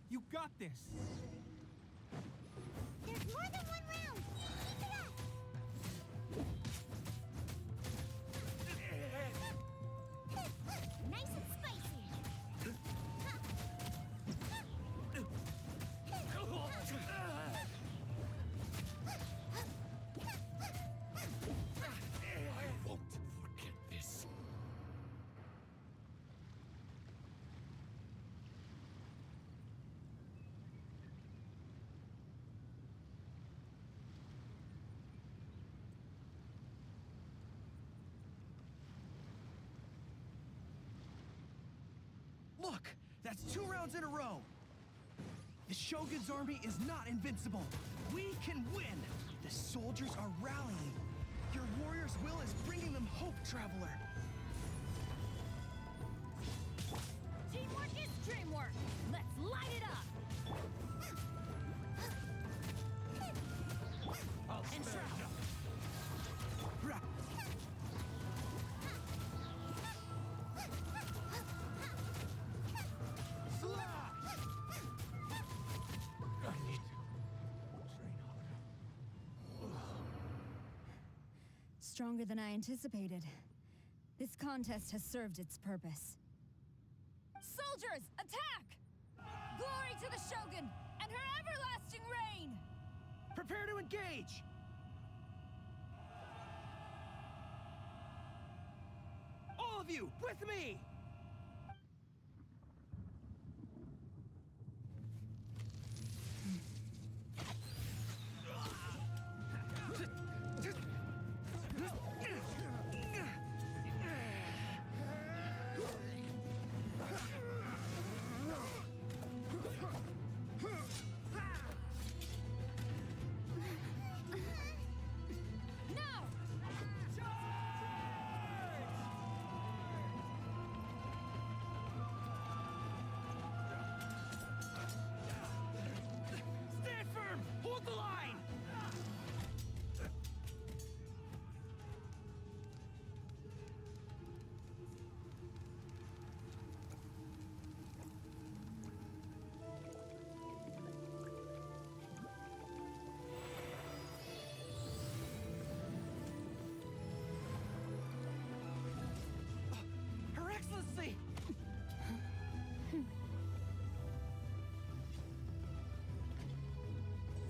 You got this! There's more than one round! Keep it up! Nice and spicy! I won't forget this. Look! That's 2 rounds in a row! The Shogun's army is not invincible! We can win! The soldiers are rallying! Your warrior's will is bringing them hope, Traveler! Teamwork is dreamwork! Let's light it up! And try. Stronger than I anticipated. This contest has served its purpose. Soldiers, attack! Glory to the Shogun and her everlasting reign! Prepare to engage! All of you, with me!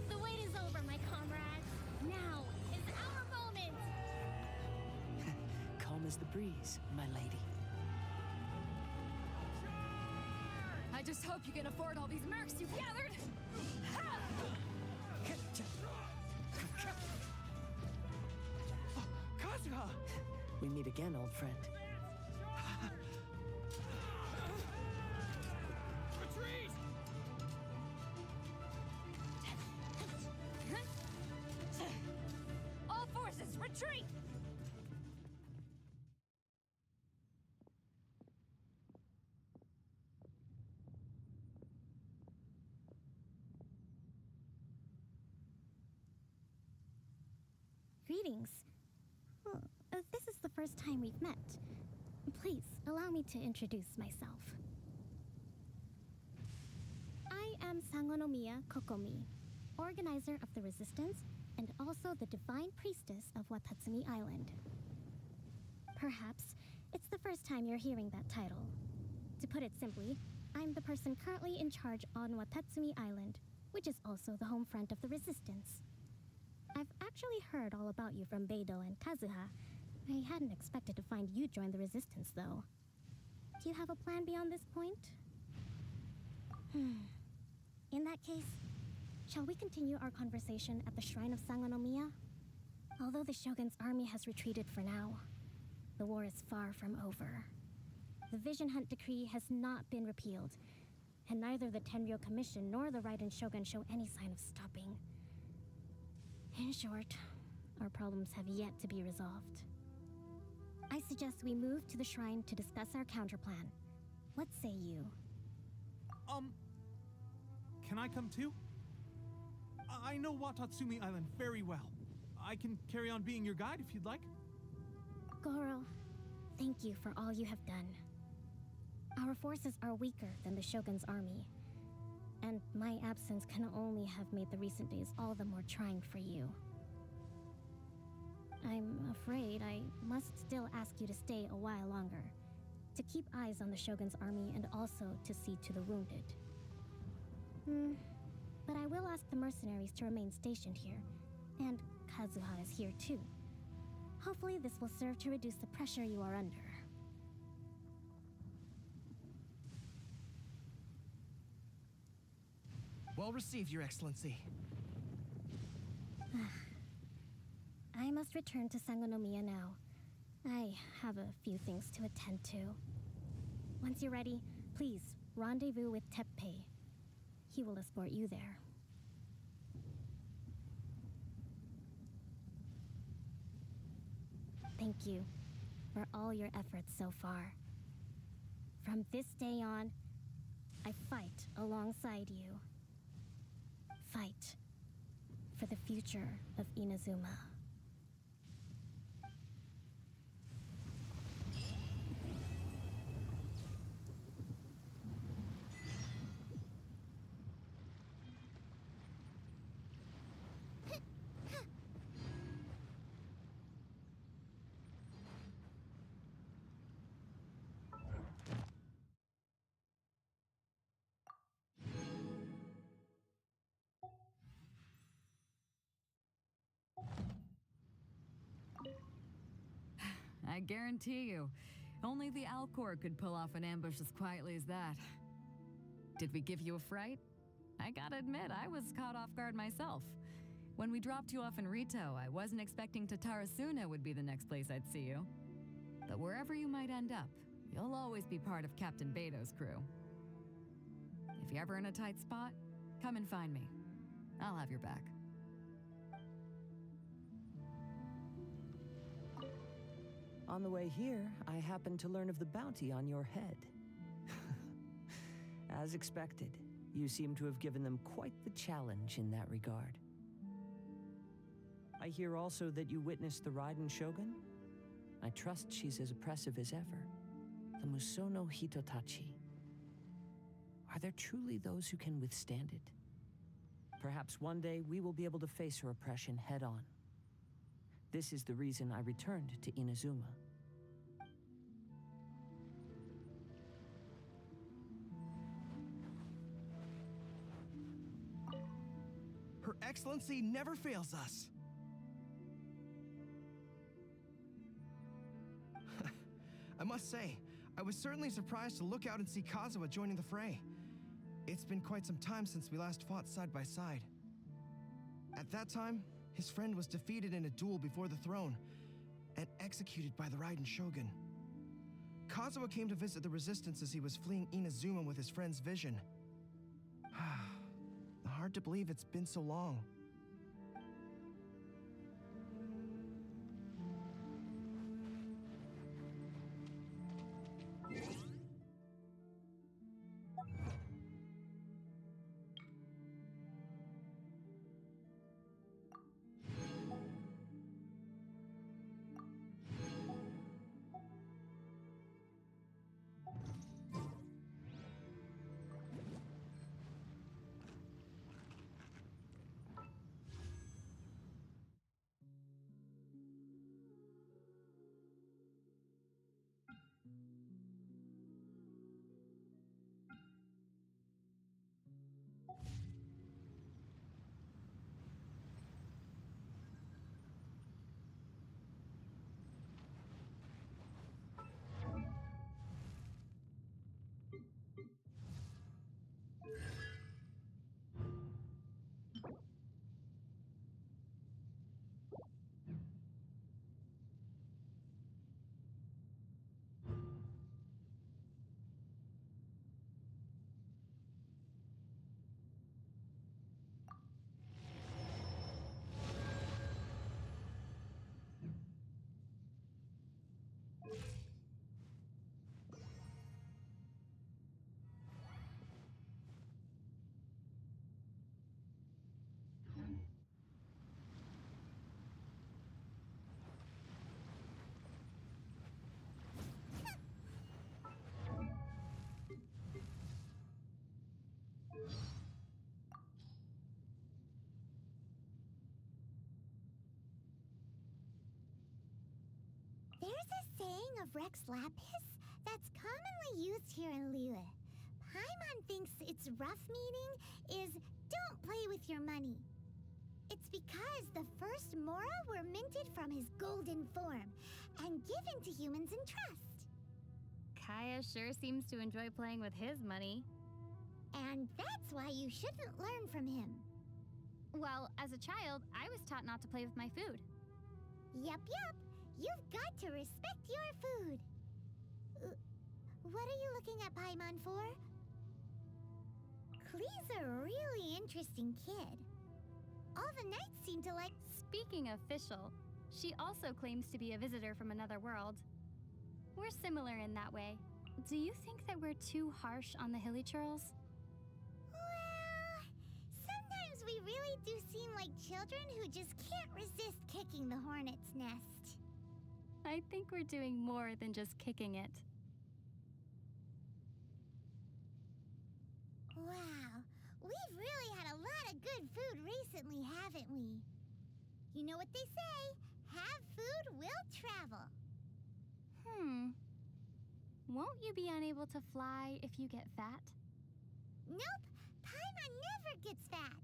The wait is over, my comrades. Now is our moment. Calm as the breeze, my lady. I just hope you can afford all these mercs you've gathered! Ha! Kazuha! We meet again, old friend. Retreat! All forces, retreat! Greetings. Well, this is the first time we've met. Please, allow me to introduce myself. I am Sangonomiya Kokomi, organizer of the Resistance and also the Divine Priestess of Watatsumi Island. Perhaps it's the first time you're hearing that title. To put it simply, I'm the person currently in charge on Watatsumi Island, which is also the home front of the Resistance. I've actually heard all about you from Beidou and Kazuha. I hadn't expected to find you join the Resistance, though. Do you have a plan beyond this point? In that case, shall we continue our conversation at the Shrine of Sangonomiya? Although the Shogun's army has retreated for now, the war is far from over. The Vision Hunt Decree has not been repealed, and neither the Tenryou Commission nor the Raiden Shogun show any sign of stopping. In short, our problems have yet to be resolved. I suggest we move to the shrine to discuss our counterplan. What say you? Can I come too? I know Watatsumi Island very well. I can carry on being your guide if you'd like. Goro, thank you for all you have done. Our forces are weaker than the Shogun's army, and my absence can only have made the recent days all the more trying for you. I'm afraid I must still ask you to stay a while longer, to keep eyes on the Shogun's army and also to see to the wounded. But I will ask the mercenaries to remain stationed here, and Kazuha is here too. Hopefully this will serve to reduce the pressure you are under. Well received, Your Excellency. I must return to Sangonomiya now. I have a few things to attend to. Once you're ready, please rendezvous with Teppei. He will escort you there. Thank you for all your efforts so far. From this day on, I fight alongside you. Fight for the future of Inazuma. I guarantee you, only the Alcor could pull off an ambush as quietly as that. Did we give you a fright? I gotta admit, I was caught off guard myself. When we dropped you off in Rito, I wasn't expecting Tatarasuna would be the next place I'd see you. But wherever you might end up, you'll always be part of Captain Beidou's crew. If you're ever in a tight spot, come and find me. I'll have your back. On the way here, I happened to learn of the bounty on your head. As expected, you seem to have given them quite the challenge in that regard. I hear also that you witnessed the Raiden Shogun. I trust she's as oppressive as ever. The Musono Hitotachi. Are there truly those who can withstand it? Perhaps one day we will be able to face her oppression head-on. This is the reason I returned to Inazuma. Her Excellency never fails us. I must say, I was certainly surprised to look out and see Kazuha joining the fray. It's been quite some time since we last fought side by side. At that time, his friend was defeated in a duel before the throne, and executed by the Raiden Shogun. Kazuha came to visit the Resistance as he was fleeing Inazuma with his friend's vision. Hard to believe it's been so long. There's a saying of Rex Lapis that's commonly used here in Liyue. Paimon thinks its rough meaning is don't play with your money. It's because the first Mora were minted from his golden form and given to humans in trust. Kaya sure seems to enjoy playing with his money. And that's why you shouldn't learn from him. Well, as a child, I was taught not to play with my food. Yup. You've got to respect your food. What are you looking at Paimon for? Klee's a really interesting kid. All the knights seem to like... Speaking of official, she also claims to be a visitor from another world. We're similar in that way. Do you think that we're too harsh on the hilly churls? Well, sometimes we really do seem like children who just can't resist kicking the hornet's nest. I think we're doing more than just kicking it. Wow, we've really had a lot of good food recently, haven't we? You know what they say, have food will travel. Won't you be unable to fly if you get fat? Nope, Paimon never gets fat.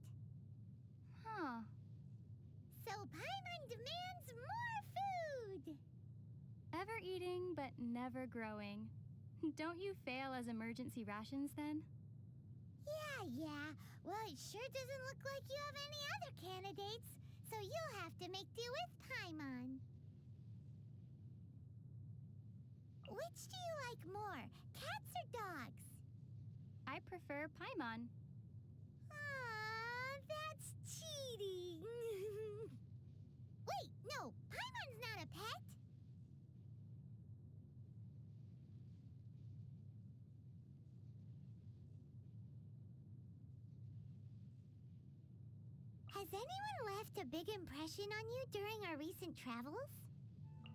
Huh. So Paimon demands more food. Ever eating, but never growing. Don't you fail as emergency rations then? Yeah. Well, it sure doesn't look like you have any other candidates, so you'll have to make do with Paimon. Which do you like more, cats or dogs? I prefer Paimon. Aw, that's cheating. Wait, no, Paimon's not a pet. Has anyone left a big impression on you during our recent travels?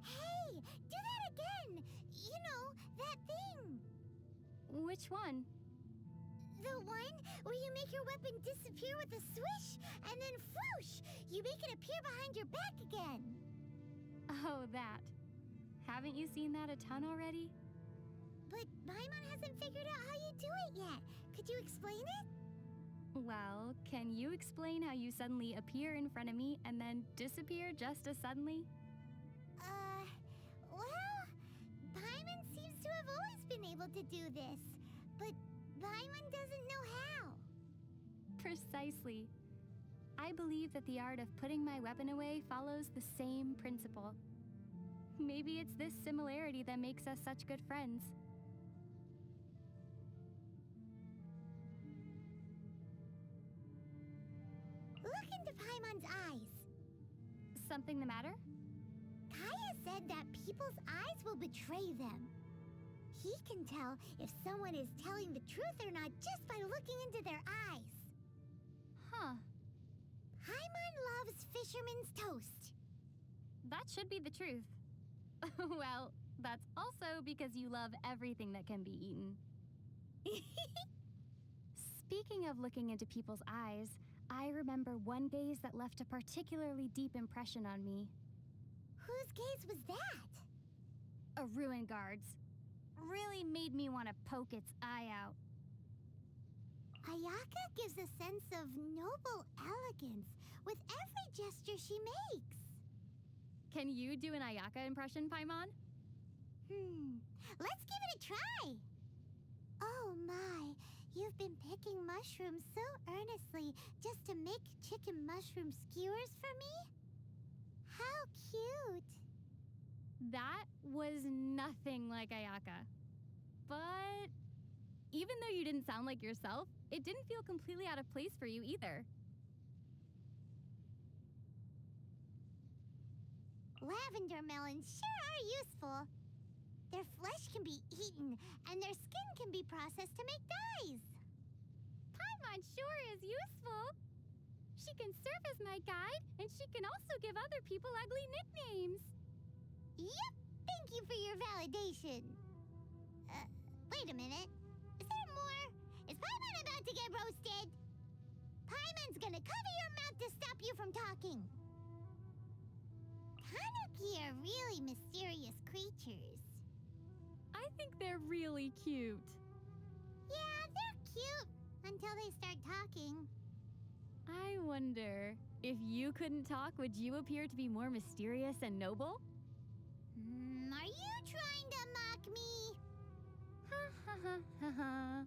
Hey, do that again! You know, that thing! Which one? The one where you make your weapon disappear with a swish, and then whoosh! You make it appear behind your back again! Oh, that. Haven't you seen that a ton already? But Paimon hasn't figured out how you do it yet. Could you explain it? Well, can you explain how you suddenly appear in front of me and then disappear just as suddenly? Well, Paimon seems to have always been able to do this, but Paimon doesn't know how. Precisely. I believe that the art of putting my weapon away follows the same principle. Maybe it's this similarity that makes us such good friends. Look into Paimon's eyes. Something the matter? Kaya said that people's eyes will betray them. He can tell if someone is telling the truth or not just by looking into their eyes. Huh. Paimon loves fisherman's toast. That should be the truth. Well, that's also because you love everything that can be eaten. Speaking of looking into people's eyes, I remember one gaze that left a particularly deep impression on me. Whose gaze was that? A ruin guard's. Really made me want to poke its eye out. Ayaka gives a sense of noble elegance with every gesture she makes. Can you do an Ayaka impression, Paimon? Let's give it a try. Oh my, you've been picking mushrooms so earnestly just to make chicken mushroom skewers for me? How cute. That was nothing like Ayaka. But even though you didn't sound like yourself, it didn't feel completely out of place for you either. Lavender melons sure are useful. Their flesh can be eaten, and their skin can be processed to make dyes. Paimon sure is useful. She can serve as my guide, and she can also give other people ugly nicknames. Yep, thank you for your validation. Wait a minute. Is there more? Is Paimon about to get roasted? Paimon's gonna cover your mouth to stop you from talking. Tanuki are really mysterious creatures. I think they're really cute. Yeah, they're cute until they start talking. I wonder, if you couldn't talk, would you appear to be more mysterious and noble? Are you trying to mock me? Ha ha ha ha ha.